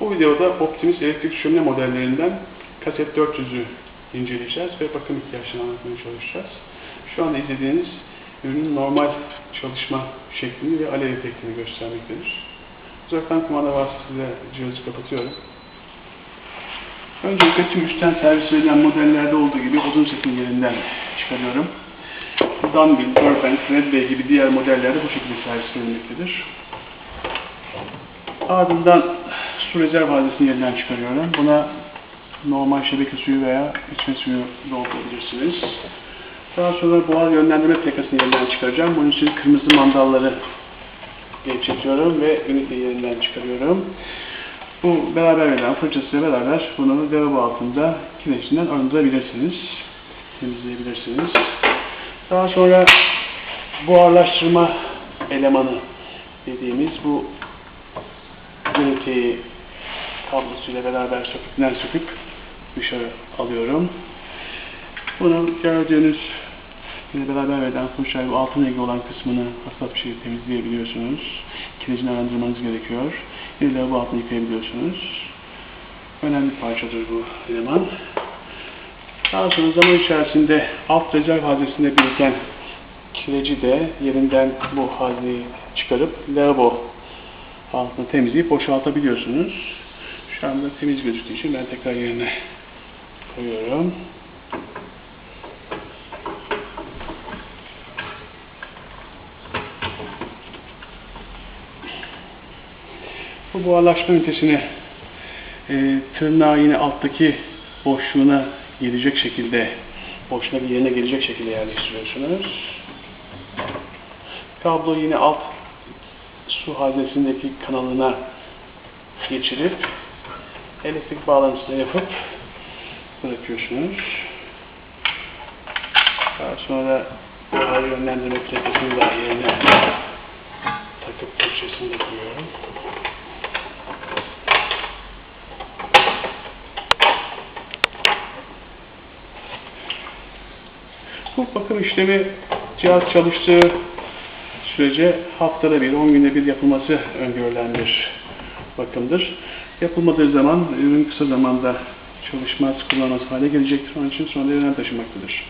Bu videoda Optimus elektrik şömine modellerinden kaset 400'ü inceleyeceğiz ve bakım ihtiyaçlarını anlatmaya çalışacağız. Şu anda izlediğiniz ürünün normal çalışma şeklini ve alev efektini göstermektedir. Uzaktan kumanda vasıtasıyla cihazı kapatıyorum. Öncelikle tüm üstten servis verilen modellerde olduğu gibi uzun setin yerinden çıkarıyorum. Dunville, Burbank, Red Bay gibi diğer modellerde bu şekilde servis verilmektedir. Ardından su rezerv haznesini yerinden çıkarıyorum. Buna normal şebeke suyu veya içme suyu doldurabilirsiniz. Daha sonra buhar yönlendirme plakasını yerinden çıkaracağım. Bunun için kırmızı mandalları gevşetiyorum ve üniteyi yerinden çıkarıyorum. Bu beraber verilen fırçasıyla beraber bunu lavabo altında kireçinden arındırabilirsiniz. Temizleyebilirsiniz. Daha sonra buharlaştırma elemanı dediğimiz bu üniteyi kablosuyla beraber söküp dışarı alıyorum. Bunu gördüğünüz yine beraber verilen fırçayla bu altın rengi olan kısmını hassas bir şekilde temizleyebiliyorsunuz. Kirecini arındırmanız gerekiyor. Yine lavabo altını yıkayabiliyorsunuz. Önemli bir parçadır bu eleman. Daha sonra zaman içerisinde alt rezerv haznesinde biriken kireci de yerinden bu hazneyi çıkarıp lavabo altını temizleyip boşaltabiliyorsunuz. Şu anda temiz gözüktüğü için ben tekrar yerine koyuyorum. Bu buharlaşma ünitesini tırnağı yine alttaki boşluğuna gelecek şekilde, boşluğuna bir yerine gelecek şekilde yerleştiriyorsunuz. Kabloyu yine alt su haznesindeki kanalına geçirip elektrik bağlantısını yapıp bırakıyorsunuz. Daha sonra buhar yönlendirme plakasını da yerine takıp fırçasını da koyuyorum. Bu bakım işlemi cihaz çalıştığı sürece haftada bir, 10 günde bir yapılması öngörülen bir bakımdır. Yapılmadığı zaman ürün kısa zamanda çalışmaz, kullanılmaz hale gelecektir. Onun için sonra yerine taşımaktadır.